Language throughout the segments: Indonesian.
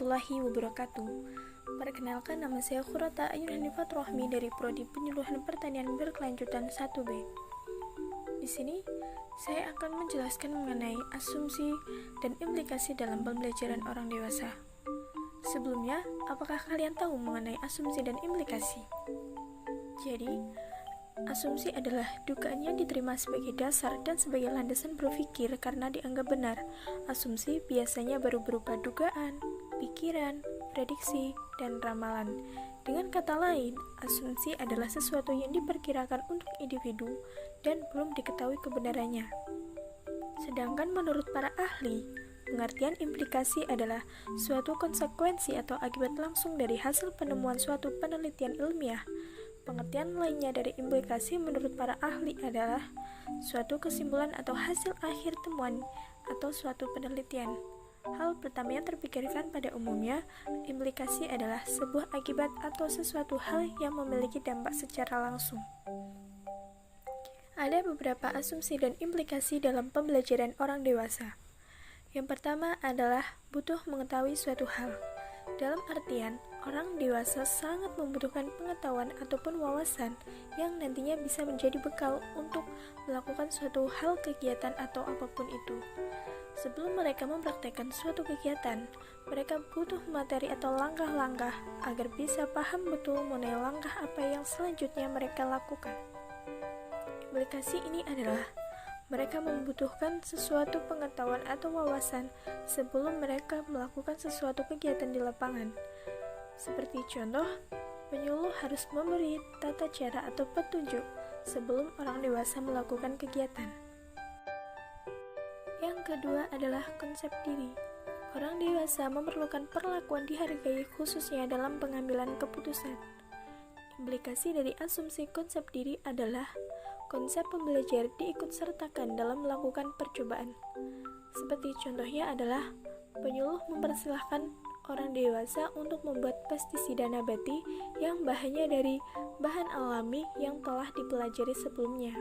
warahmatullahi wabarakatuh. Perkenalkan, nama saya Khurata Ayun Hanifat Rohmi dari Prodi Penyuluhan Pertanian Berkelanjutan 1B. Di sini, saya akan menjelaskan mengenai asumsi dan implikasi dalam pembelajaran orang dewasa. Sebelumnya, apakah kalian tahu mengenai asumsi dan implikasi? Jadi, asumsi adalah dugaan yang diterima sebagai dasar dan sebagai landasan berpikir karena dianggap benar. Asumsi biasanya baru berupa dugaan, pikiran, prediksi, dan ramalan. Dengan kata lain, asumsi adalah sesuatu yang diperkirakan untuk individu dan belum diketahui kebenarannya. Sedangkan menurut para ahli, pengertian implikasi adalah suatu konsekuensi atau akibat langsung dari hasil penemuan suatu penelitian ilmiah. Pengertian lainnya dari implikasi menurut para ahli adalah suatu kesimpulan atau hasil akhir temuan atau suatu penelitian. Hal pertama yang terpikirkan pada umumnya, implikasi adalah sebuah akibat atau sesuatu hal yang memiliki dampak secara langsung. Ada beberapa asumsi dan implikasi dalam pembelajaran orang dewasa. Yang pertama adalah butuh mengetahui suatu hal. Dalam artian, orang dewasa sangat membutuhkan pengetahuan ataupun wawasan yang nantinya bisa menjadi bekal untuk melakukan suatu hal, kegiatan, atau apapun itu. Sebelum mereka mempraktekkan suatu kegiatan, mereka butuh materi atau langkah-langkah agar bisa paham betul mengenai langkah apa yang selanjutnya mereka lakukan. Implikasi ini adalah mereka membutuhkan sesuatu pengetahuan atau wawasan sebelum mereka melakukan sesuatu kegiatan di lapangan. Seperti contoh, penyuluh harus memberi tata cara atau petunjuk sebelum orang dewasa melakukan kegiatan. Yang kedua adalah konsep diri. Orang dewasa memerlukan perlakuan dihargai khususnya dalam pengambilan keputusan. Implikasi dari asumsi konsep diri adalah konsep pembelajar diikutsertakan dalam melakukan percobaan. Seperti contohnya adalah penyuluh mempersilahkan orang dewasa untuk membuat pestisida nabati yang bahannya dari bahan alami yang telah dipelajari sebelumnya.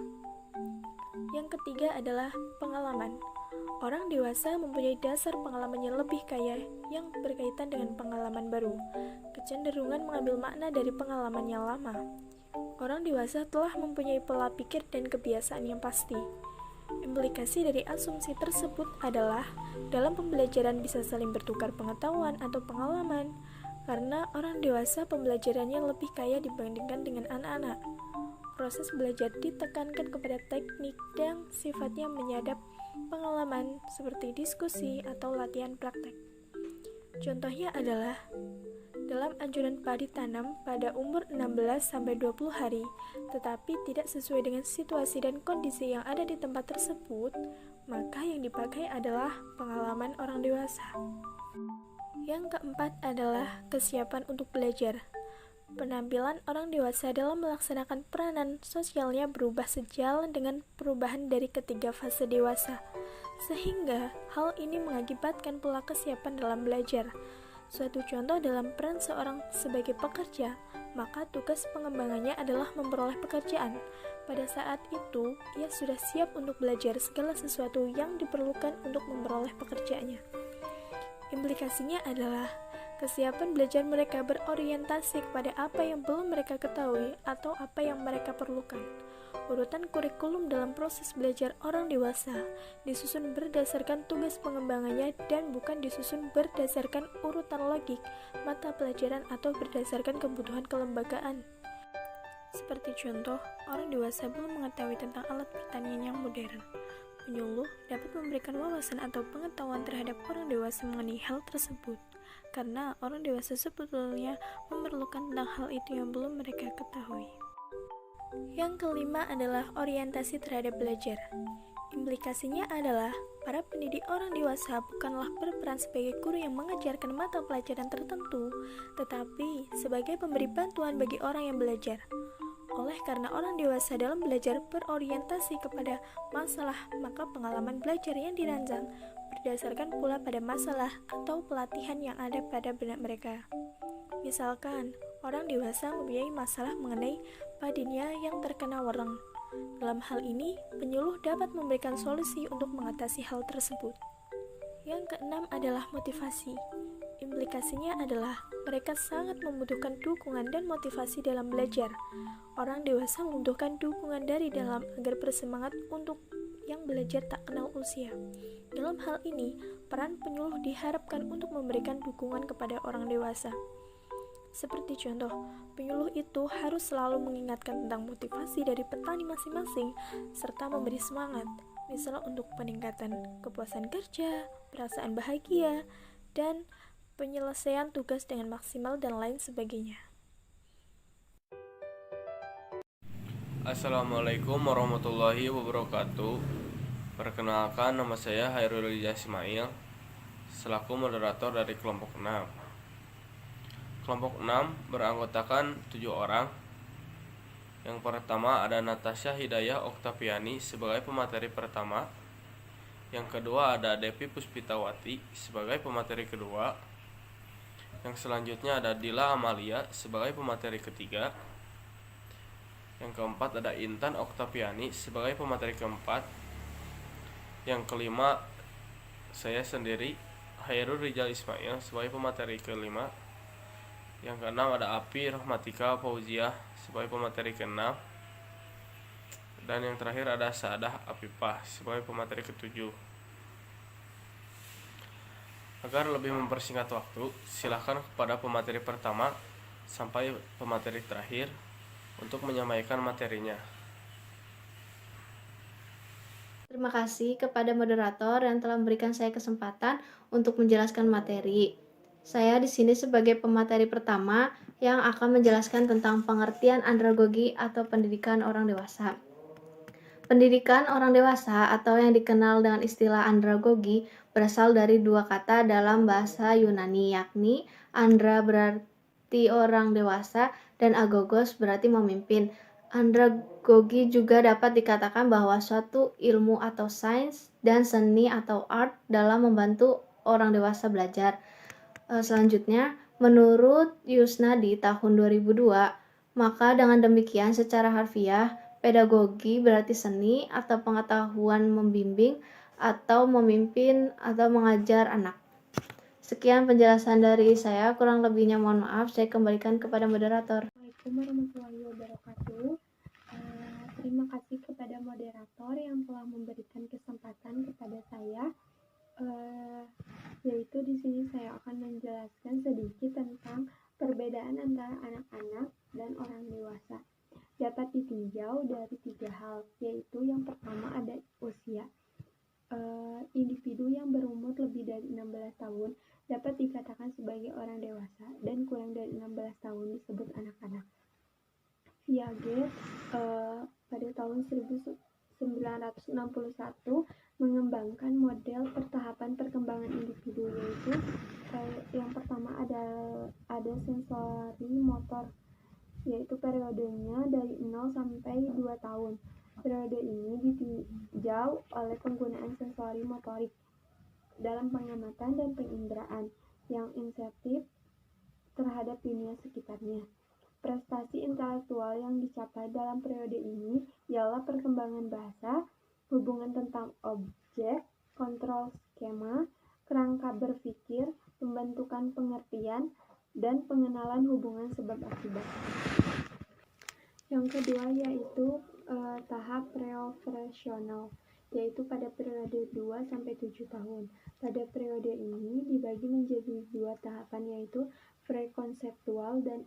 Yang ketiga adalah pengalaman. Orang dewasa mempunyai dasar pengalaman yang lebih kaya yang berkaitan dengan pengalaman baru. Kecenderungan mengambil makna dari pengalaman yang lama. Orang dewasa telah mempunyai pola pikir dan kebiasaan yang pasti. Implikasi dari asumsi tersebut adalah dalam pembelajaran bisa saling bertukar pengetahuan atau pengalaman, karena orang dewasa pembelajarannya lebih kaya dibandingkan dengan anak-anak. Proses belajar ditekankan kepada teknik dan sifatnya menyadap pengalaman seperti diskusi atau latihan praktek. Contohnya adalah dalam anjuran padi tanam pada umur 16-20 hari, tetapi tidak sesuai dengan situasi dan kondisi yang ada di tempat tersebut, maka yang dipakai adalah pengalaman orang dewasa. Yang keempat adalah kesiapan untuk belajar. Penampilan orang dewasa dalam melaksanakan peranan sosialnya berubah sejalan dengan perubahan dari ketiga fase dewasa, sehingga hal ini mengakibatkan pula kesiapan dalam belajar. Suatu contoh dalam peran seorang sebagai pekerja, maka tugas pengembangannya adalah memperoleh pekerjaan. Pada saat itu, ia sudah siap untuk belajar segala sesuatu yang diperlukan untuk memperoleh pekerjaannya. Implikasinya adalah kesiapan belajar mereka berorientasi kepada apa yang belum mereka ketahui atau apa yang mereka perlukan. Urutan kurikulum dalam proses belajar orang dewasa disusun berdasarkan tugas pengembangannya dan bukan disusun berdasarkan urutan logik mata pelajaran atau berdasarkan kebutuhan kelembagaan. Seperti contoh, orang dewasa belum mengetahui tentang alat pertanian yang modern. Penyuluh dapat memberikan wawasan atau pengetahuan terhadap orang dewasa mengenai hal tersebut, karena orang dewasa sebetulnya memerlukan tentang hal itu yang belum mereka ketahui. Yang kelima adalah orientasi terhadap belajar. Implikasinya adalah para pendidik orang dewasa bukanlah berperan sebagai guru yang mengajarkan mata pelajaran tertentu, tetapi sebagai pemberi bantuan bagi orang yang belajar. Oleh karena orang dewasa dalam belajar berorientasi kepada masalah, maka pengalaman belajar yang dirancang berdasarkan pula pada masalah atau pelatihan yang ada pada benak mereka. Misalkan, orang dewasa mempunyai masalah mengenai padinya yang terkena wereng. Dalam hal ini, penyuluh dapat memberikan solusi untuk mengatasi hal tersebut. Yang keenam adalah motivasi. Implikasinya adalah mereka sangat membutuhkan dukungan dan motivasi dalam belajar. Orang dewasa membutuhkan dukungan dari dalam agar bersemangat untuk yang belajar tak kenal usia. Dalam hal ini, peran penyuluh diharapkan untuk memberikan dukungan kepada orang dewasa. Seperti contoh, penyuluh itu harus selalu mengingatkan tentang motivasi dari petani masing-masing, serta memberi semangat, misalnya untuk peningkatan kepuasan kerja, perasaan bahagia, dan penyelesaian tugas dengan maksimal dan lain sebagainya. Assalamualaikum warahmatullahi wabarakatuh. Perkenalkan, nama saya Hairul Ismail selaku moderator dari kelompok 6. Kelompok 6 beranggotakan 7 orang. Yang pertama ada Natasha Hidayah Oktaviani sebagai pemateri pertama. Yang kedua ada Devi Puspitawati sebagai pemateri kedua. Yang selanjutnya ada Dila Amalia sebagai pemateri ketiga. Yang keempat ada Intan Oktaviani sebagai pemateri keempat. Yang kelima saya sendiri, Hairul Rizal Ismail, sebagai pemateri kelima. Yang keenam ada Api Rahmatika Fauziah sebagai pemateri keenam. Dan yang terakhir ada Saadah Afifah sebagai pemateri ketujuh. Agar lebih mempersingkat waktu, silakan kepada pemateri pertama sampai pemateri terakhir untuk menyampaikan materinya. Terima kasih kepada moderator yang telah memberikan saya kesempatan untuk menjelaskan materi. Saya di sini sebagai pemateri pertama yang akan menjelaskan tentang pengertian andragogi atau pendidikan orang dewasa. Pendidikan orang dewasa atau yang dikenal dengan istilah andragogi berasal dari dua kata dalam bahasa Yunani, yakni andra berarti orang dewasa dan agogos berarti memimpin. Andragogi juga dapat dikatakan bahwa suatu ilmu atau sains dan seni atau art dalam membantu orang dewasa belajar. Selanjutnya, menurut Yusnadi tahun 2002, maka dengan demikian secara harfiah, pedagogi berarti seni atau pengetahuan membimbing atau memimpin atau mengajar anak. Sekian penjelasan dari saya, kurang lebihnya mohon maaf, saya kembalikan kepada moderator. Assalamualaikum warahmatullahi wabarakatuh. Terima kasih kepada moderator yang telah memberikan kesempatan kepada saya. Yaitu di sini saya akan menjelaskan sedikit tentang perbedaan antara anak-anak dan orang dewasa. Dapat ditinjau dari 3 hal, yaitu yang pertama ada usia. Individu yang berumur lebih dari 16 tahun dapat dikatakan sebagai orang dewasa dan kurang dari 16 tahun disebut anak-anak. Piaget pada tahun 1961 mengembangkan model pertahapan perkembangan individu, yaitu yang pertama ada sensori motor, yaitu periodenya dari 0 sampai 2 tahun. Periode ini ditinjau oleh penggunaan sensori motorik dalam pengamatan dan penginderaan yang insentif terhadap dunia sekitarnya. Prestasi intelektual yang dicapai dalam periode ini ialah perkembangan bahasa, hubungan tentang objek, kontrol skema, kerangka berpikir, pembentukan pengertian, dan pengenalan hubungan sebab akibat. Yang kedua yaitu tahap pre-operasional, yaitu pada periode 2 sampai 7 tahun. Pada periode ini dibagi menjadi 2 tahapan, yaitu pre-konseptual dan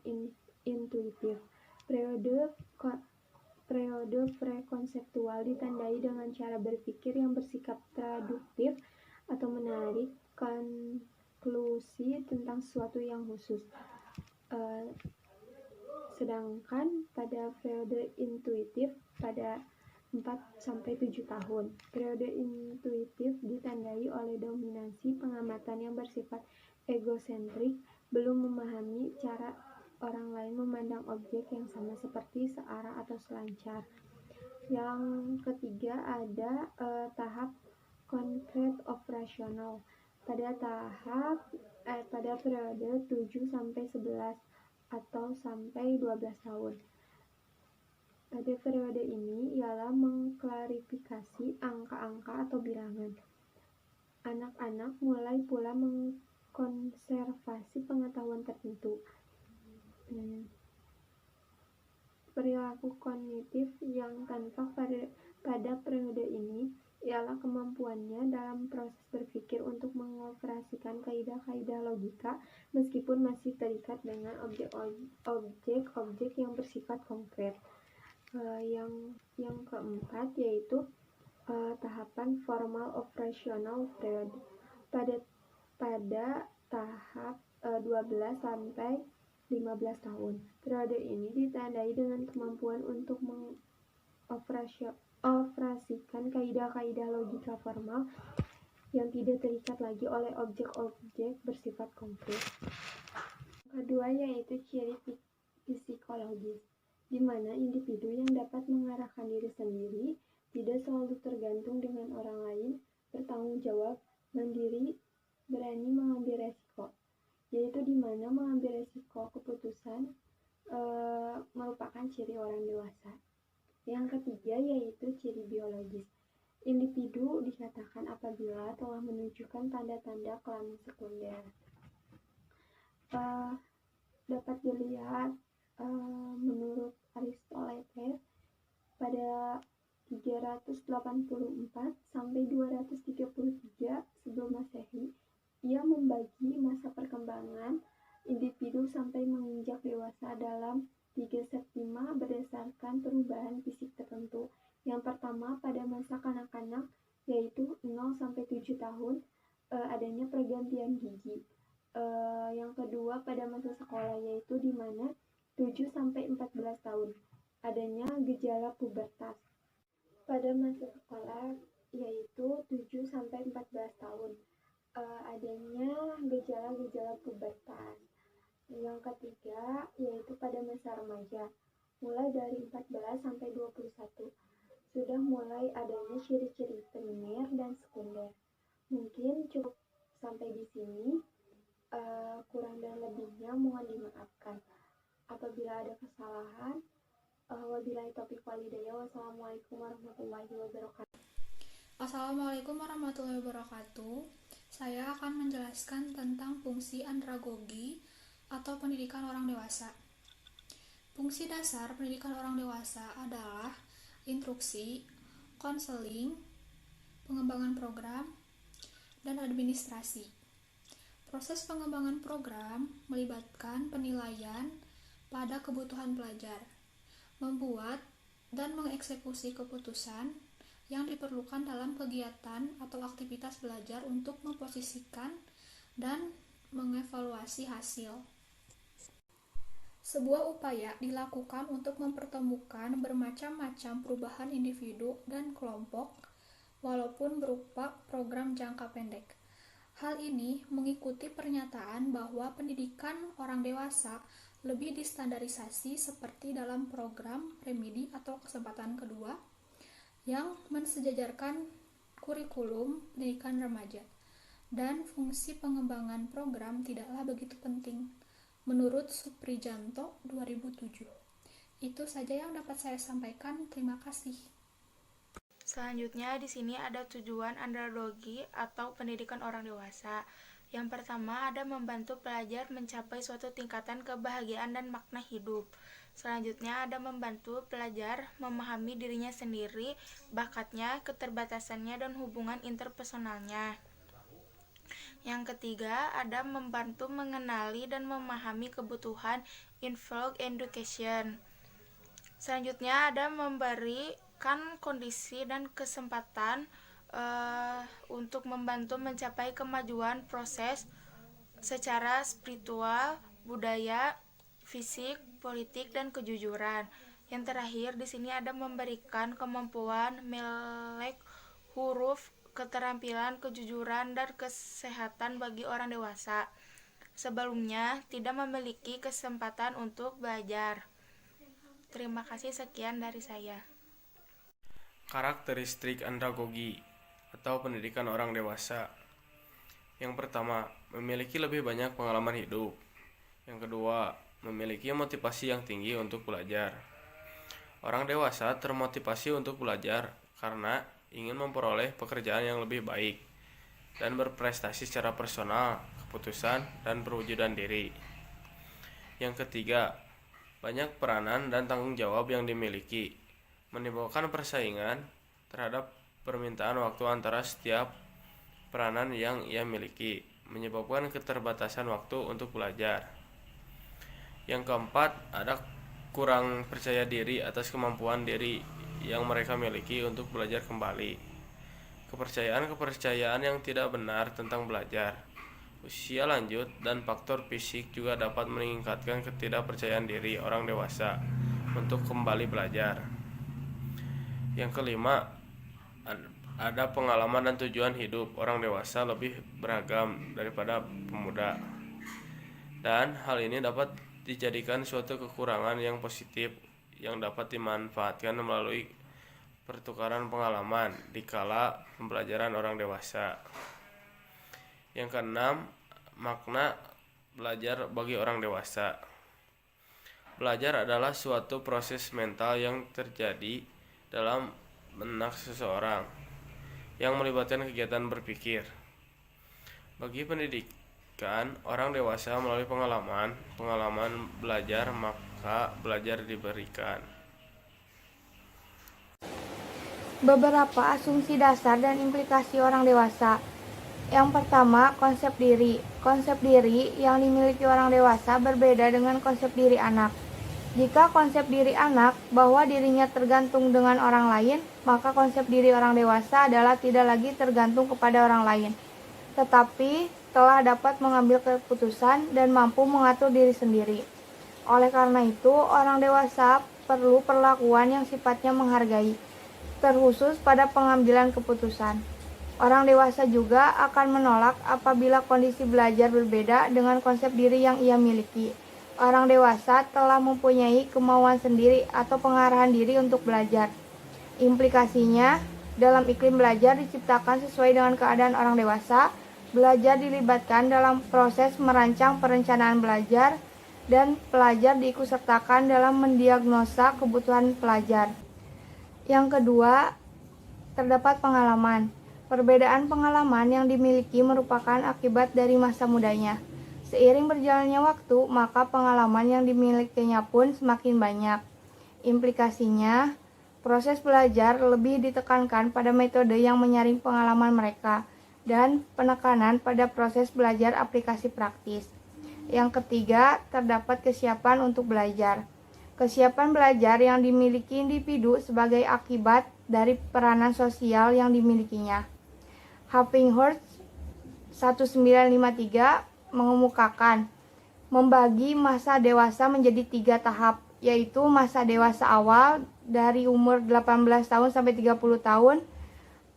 intuitif. Periode pre-konseptual ditandai dengan cara berpikir yang bersikap traduktif atau menarik konklusi tentang sesuatu yang khusus. Sedangkan pada periode intuitif pada 4-7 tahun. Periode intuitif ditandai oleh dominasi pengamatan yang bersifat egosentrik, belum memahami cara orang lain memandang objek yang sama seperti searah atau selancar. Yang ketiga ada tahap konkret operasional. Pada periode 7 sampai 11 atau sampai 12 tahun. Pada periode ini ialah mengklarifikasi angka-angka atau bilangan. Anak-anak mulai pula konservasi pengetahuan tertentu. Perilaku kognitif yang tampak pada periode ini ialah kemampuannya dalam proses berpikir untuk mengoperasikan kaidah-kaidah logika meskipun masih terikat dengan objek-objek yang bersifat konkret. Yang keempat yaitu tahapan formal operational period pada tahap 12 sampai 15 tahun. Periode ini ditandai dengan kemampuan untuk mengoperasikan kaidah-kaidah logika formal yang tidak terikat lagi oleh objek-objek bersifat konkret. Kedua yaitu ciri psikologis, di mana individu yang dapat mengarahkan diri sendiri, tidak selalu tergantung dengan orang lain, bertanggung jawab, mandiri, berani mengambil resiko, yaitu di mana mengambil resiko keputusan merupakan ciri orang dewasa. Yang ketiga yaitu ciri biologis. Individu dikatakan apabila telah menunjukkan tanda-tanda kelamin sekunder. Dapat dilihat menurut Aristoteles pada 384 sampai 233 sebelum Masehi, ia membagi masa perkembangan individu sampai menginjak dewasa dalam 3 septima berdasarkan perubahan fisik tertentu. Yang pertama pada masa kanak-kanak yaitu 0 sampai 7 tahun adanya pergantian gigi. Yang kedua pada masa sekolah yaitu di mana 7 sampai 14 tahun adanya gejala pubertas. Pada masa sekolah yaitu 7 sampai 14 tahun adanya gejala-gejala pubertas. Yang ketiga yaitu pada masa remaja, mulai dari 14 sampai 21, sudah mulai adanya ciri-ciri primer dan sekunder. Mungkin cukup sampai di sini, kurang dan lebihnya mohon dimaafkan. Apabila ada kesalahan, wabillahi taufiq wal hidayah. Wassalamualaikum warahmatullahi wabarakatuh. Assalamualaikum warahmatullahi wabarakatuh. Saya akan menjelaskan tentang fungsi andragogi atau pendidikan orang dewasa. Fungsi dasar pendidikan orang dewasa adalah instruksi, konseling, pengembangan program, dan administrasi. Proses pengembangan program melibatkan penilaian pada kebutuhan pelajar, membuat dan mengeksekusi keputusan yang diperlukan dalam kegiatan atau aktivitas belajar untuk memposisikan dan mengevaluasi hasil. Sebuah upaya dilakukan untuk mempertemukan bermacam-macam perubahan individu dan kelompok, walaupun berupa program jangka pendek. Hal ini mengikuti pernyataan bahwa pendidikan orang dewasa lebih distandarisasi seperti dalam program remedi atau kesempatan kedua, yang mensejajarkan kurikulum pendidikan remaja, dan fungsi pengembangan program tidaklah begitu penting, menurut Suprijanto 2007. Itu saja yang dapat saya sampaikan. Terima kasih. Selanjutnya di sini ada tujuan andragogi atau pendidikan orang dewasa. Yang pertama ada membantu pelajar mencapai suatu tingkatan kebahagiaan dan makna hidup. Selanjutnya ada membantu pelajar memahami dirinya sendiri, bakatnya, keterbatasannya, dan hubungan interpersonalnya. Yang ketiga ada membantu mengenali dan memahami kebutuhan involved education. Selanjutnya ada memberikan kondisi dan kesempatan untuk membantu mencapai kemajuan proses secara spiritual, budaya, fisik, politik, dan kejujuran. Yang terakhir di sini ada memberikan kemampuan melek huruf, keterampilan, kejujuran, dan kesehatan bagi orang dewasa. Sebelumnya tidak memiliki kesempatan untuk belajar. Terima kasih, sekian dari saya. Karakteristik andragogi atau pendidikan orang dewasa. Yang pertama, memiliki lebih banyak pengalaman hidup. Yang kedua, memiliki motivasi yang tinggi untuk belajar. Orang dewasa termotivasi untuk belajar karena ingin memperoleh pekerjaan yang lebih baik dan berprestasi secara personal, keputusan dan perwujudan diri. Yang ketiga, banyak peranan dan tanggung jawab yang dimiliki, menimbulkan persaingan terhadap permintaan waktu antara setiap peranan yang ia miliki, menyebabkan keterbatasan waktu untuk belajar. Yang keempat, ada kurang percaya diri atas kemampuan diri yang mereka miliki untuk belajar kembali. Kepercayaan yang tidak benar tentang belajar, usia lanjut, dan faktor fisik juga dapat meningkatkan ketidakpercayaan diri orang dewasa untuk kembali belajar. Yang kelima, ada pengalaman dan tujuan hidup orang dewasa lebih beragam daripada pemuda. Dan hal ini dapat dijadikan suatu kekurangan yang positif yang dapat dimanfaatkan melalui pertukaran pengalaman di kala pembelajaran orang dewasa. Yang keenam, makna belajar bagi orang dewasa. Belajar adalah suatu proses mental yang terjadi dalam benak seseorang yang melibatkan kegiatan berpikir. Bagi pendidikan orang dewasa melalui pengalaman belajar, maka belajar diberikan. Beberapa asumsi dasar dan implikasi orang dewasa. Yang pertama, konsep diri. Konsep diri yang dimiliki orang dewasa berbeda dengan konsep diri anak. Jika konsep diri anak bahwa dirinya tergantung dengan orang lain, maka konsep diri orang dewasa adalah tidak lagi tergantung kepada orang lain, tetapi telah dapat mengambil keputusan dan mampu mengatur diri sendiri. Oleh karena itu, orang dewasa perlu perlakuan yang sifatnya menghargai, terkhusus pada pengambilan keputusan. Orang dewasa juga akan menolak apabila kondisi belajar berbeda dengan konsep diri yang ia miliki. Orang dewasa telah mempunyai kemauan sendiri atau pengarahan diri untuk belajar. Implikasinya, dalam iklim belajar diciptakan sesuai dengan keadaan orang dewasa, belajar dilibatkan dalam proses merancang perencanaan belajar, dan pelajar diikutsertakan dalam mendiagnosa kebutuhan pelajar. Yang kedua, terdapat pengalaman. Perbedaan pengalaman yang dimiliki merupakan akibat dari masa mudanya. Seiring berjalannya waktu, maka pengalaman yang dimilikinya pun semakin banyak. Implikasinya, proses belajar lebih ditekankan pada metode yang menyaring pengalaman mereka dan penekanan pada proses belajar aplikasi praktis. Yang ketiga, terdapat kesiapan untuk belajar. Kesiapan belajar yang dimiliki individu sebagai akibat dari peranan sosial yang dimilikinya. Huffington 1953 mengemukakan membagi masa dewasa menjadi 3 tahap, yaitu masa dewasa awal dari umur 18 tahun sampai 30 tahun,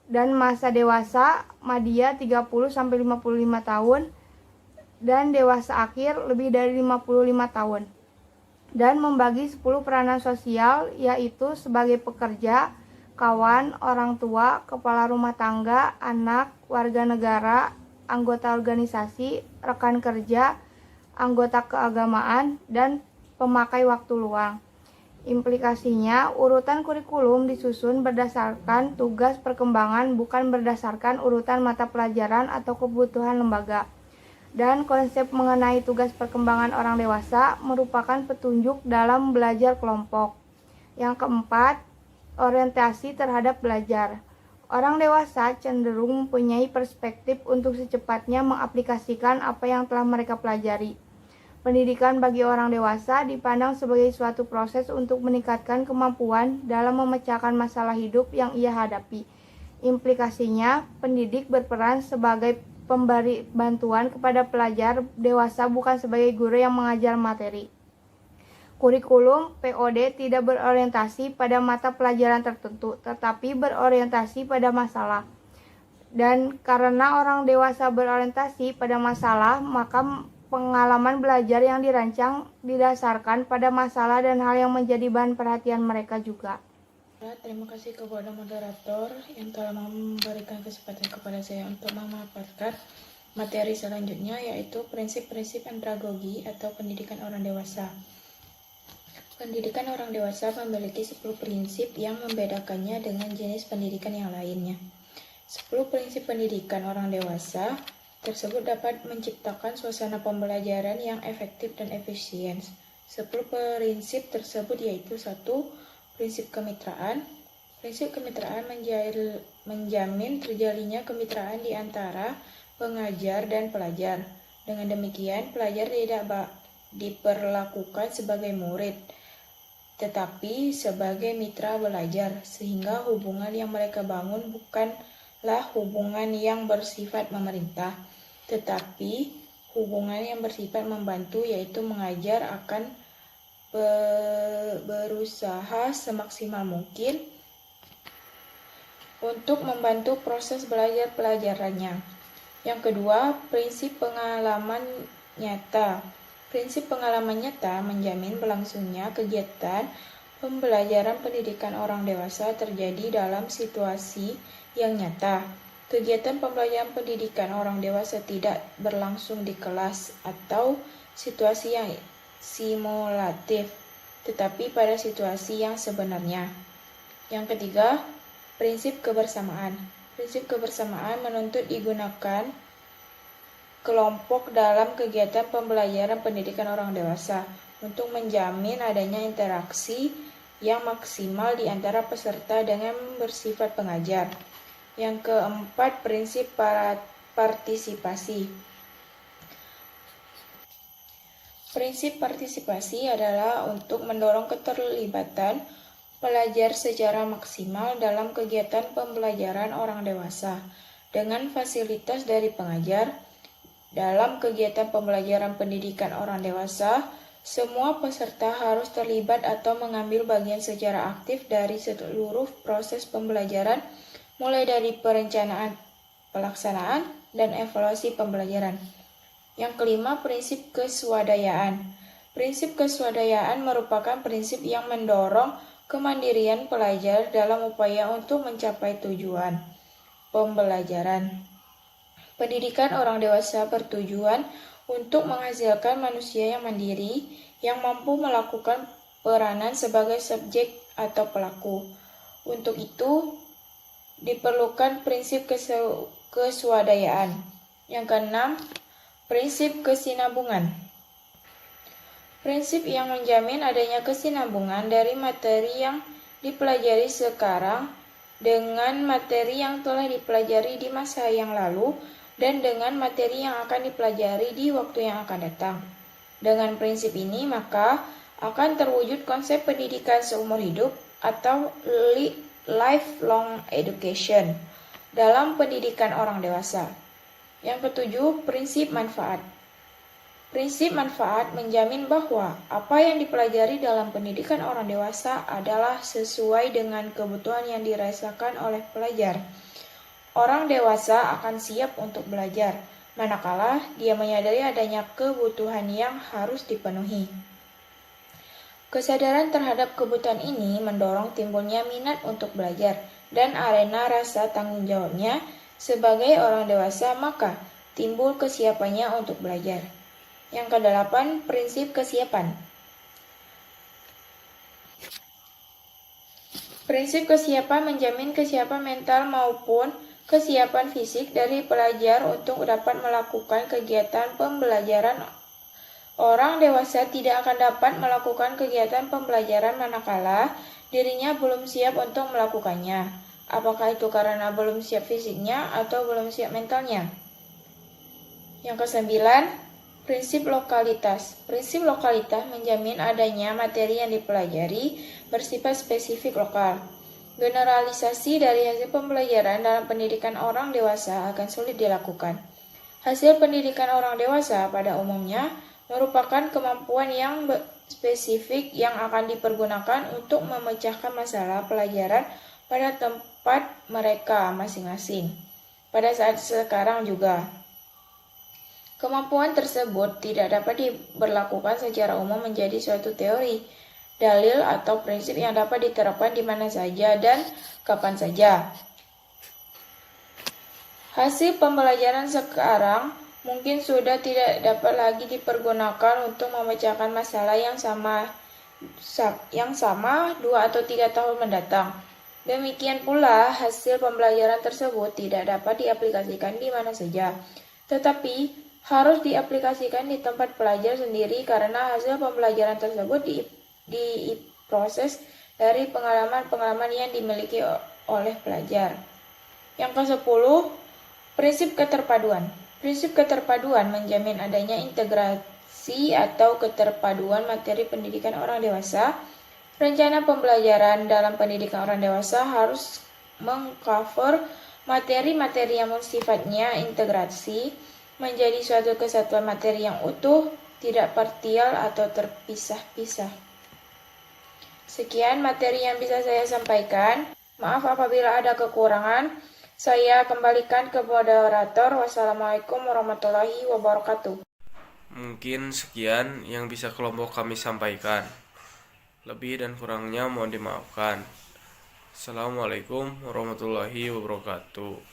dan masa dewasa madya 30 sampai 55 tahun, dan dewasa akhir lebih dari 55 tahun. Dan membagi 10 peranan sosial, yaitu sebagai pekerja, kawan, orang tua, kepala rumah tangga, anak, warga negara, anggota organisasi, rekan kerja, anggota keagamaan, dan pemakai waktu luang. Implikasinya, urutan kurikulum disusun berdasarkan tugas perkembangan, bukan berdasarkan urutan mata pelajaran atau kebutuhan lembaga. Dan konsep mengenai tugas perkembangan orang dewasa merupakan petunjuk dalam belajar kelompok. Yang keempat, orientasi terhadap belajar. Orang dewasa cenderung mempunyai perspektif untuk secepatnya mengaplikasikan apa yang telah mereka pelajari. Pendidikan bagi orang dewasa dipandang sebagai suatu proses untuk meningkatkan kemampuan dalam memecahkan masalah hidup yang ia hadapi. Implikasinya, pendidik berperan sebagai pemberi bantuan kepada pelajar dewasa, bukan sebagai guru yang mengajar materi. Kurikulum POD tidak berorientasi pada mata pelajaran tertentu, tetapi berorientasi pada masalah. Dan karena orang dewasa berorientasi pada masalah, maka pengalaman belajar yang dirancang didasarkan pada masalah dan hal yang menjadi bahan perhatian mereka juga. Terima kasih kepada moderator yang telah memberikan kesempatan kepada saya untuk memaparkan materi selanjutnya, yaitu prinsip-prinsip andragogi atau pendidikan orang dewasa. Pendidikan orang dewasa memiliki 10 prinsip yang membedakannya dengan jenis pendidikan yang lainnya. 10 prinsip pendidikan orang dewasa tersebut dapat menciptakan suasana pembelajaran yang efektif dan efisien. 10 prinsip tersebut yaitu 1. Prinsip kemitraan. Prinsip kemitraan menjamin terjalinnya kemitraan di antara pengajar dan pelajar. Dengan demikian, pelajar tidak diperlakukan sebagai murid, tetapi sebagai mitra belajar, sehingga hubungan yang mereka bangun bukanlah hubungan yang bersifat memerintah, tetapi hubungan yang bersifat membantu, yaitu mengajar akan berusaha semaksimal mungkin untuk membantu proses belajar pelajarannya. Yang kedua, prinsip pengalaman nyata. Prinsip pengalaman nyata menjamin berlangsungnya kegiatan pembelajaran pendidikan orang dewasa terjadi dalam situasi yang nyata. Kegiatan pembelajaran pendidikan orang dewasa tidak berlangsung di kelas atau situasi yang simulatif, tetapi pada situasi yang sebenarnya. Yang ketiga, prinsip kebersamaan. Prinsip kebersamaan menuntut digunakan kelompok dalam kegiatan pembelajaran pendidikan orang dewasa untuk menjamin adanya interaksi yang maksimal di antara peserta dengan bersifat pengajar. Yang keempat, prinsip partisipasi. Prinsip partisipasi adalah untuk mendorong keterlibatan pelajar secara maksimal dalam kegiatan pembelajaran orang dewasa dengan fasilitas dari pengajar. Dalam kegiatan pembelajaran pendidikan orang dewasa, semua peserta harus terlibat atau mengambil bagian secara aktif dari seluruh proses pembelajaran, mulai dari perencanaan, pelaksanaan, dan evaluasi pembelajaran. Yang kelima, prinsip keswadayaan. Prinsip keswadayaan merupakan prinsip yang mendorong kemandirian pelajar dalam upaya untuk mencapai tujuan pembelajaran. Pendidikan orang dewasa bertujuan untuk menghasilkan manusia yang mandiri, yang mampu melakukan peranan sebagai subjek atau pelaku. Untuk itu, diperlukan prinsip keswadayaan. Yang keenam, prinsip kesinambungan. Prinsip yang menjamin adanya kesinambungan dari materi yang dipelajari sekarang dengan materi yang telah dipelajari di masa yang lalu dan dengan materi yang akan dipelajari di waktu yang akan datang. Dengan prinsip ini, maka akan terwujud konsep pendidikan seumur hidup atau lifelong education dalam pendidikan orang dewasa. Yang ketujuh, prinsip manfaat. Prinsip manfaat menjamin bahwa apa yang dipelajari dalam pendidikan orang dewasa adalah sesuai dengan kebutuhan yang dirasakan oleh pelajar. Orang dewasa akan siap untuk belajar, manakala dia menyadari adanya kebutuhan yang harus dipenuhi. Kesadaran terhadap kebutuhan ini mendorong timbulnya minat untuk belajar dan arena rasa tanggung jawabnya sebagai orang dewasa, maka timbul kesiapannya untuk belajar. Yang kedelapan, prinsip kesiapan. Prinsip kesiapan menjamin kesiapan mental maupun kesiapan fisik dari pelajar untuk dapat melakukan kegiatan pembelajaran. Orang dewasa tidak akan dapat melakukan kegiatan pembelajaran manakala dirinya belum siap untuk melakukannya. Apakah itu karena belum siap fisiknya atau belum siap mentalnya? Yang kesembilan, prinsip lokalitas. Prinsip lokalitas menjamin adanya materi yang dipelajari bersifat spesifik lokal. Generalisasi dari hasil pembelajaran dalam pendidikan orang dewasa akan sulit dilakukan. Hasil pendidikan orang dewasa pada umumnya merupakan kemampuan yang spesifik yang akan dipergunakan untuk memecahkan masalah pelajaran pada tempat mereka masing-masing. Pada saat sekarang juga, kemampuan tersebut tidak dapat diberlakukan secara umum menjadi suatu teori, dalil, atau prinsip yang dapat diterapkan di mana saja dan kapan saja. Hasil pembelajaran sekarang mungkin sudah tidak dapat lagi dipergunakan untuk memecahkan masalah yang sama 2 atau 3 tahun mendatang. Demikian pula, hasil pembelajaran tersebut tidak dapat diaplikasikan di mana saja. Tetapi harus diaplikasikan di tempat pelajar sendiri karena hasil pembelajaran tersebut diproses dari pengalaman-pengalaman yang dimiliki oleh pelajar. Yang ke-10, prinsip keterpaduan. Prinsip keterpaduan menjamin adanya integrasi atau keterpaduan materi pendidikan orang dewasa. Rencana pembelajaran dalam pendidikan orang dewasa harus mengcover materi-materi yang sifatnya integrasi menjadi suatu kesatuan materi yang utuh, tidak parsial atau terpisah-pisah. Sekian materi yang bisa saya sampaikan. Maaf apabila ada kekurangan. Saya kembalikan ke moderator. Wassalamualaikum warahmatullahi wabarakatuh. Mungkin sekian yang bisa kelompok kami sampaikan. Lebih dan kurangnya mohon dimaafkan. Assalamualaikum warahmatullahi wabarakatuh.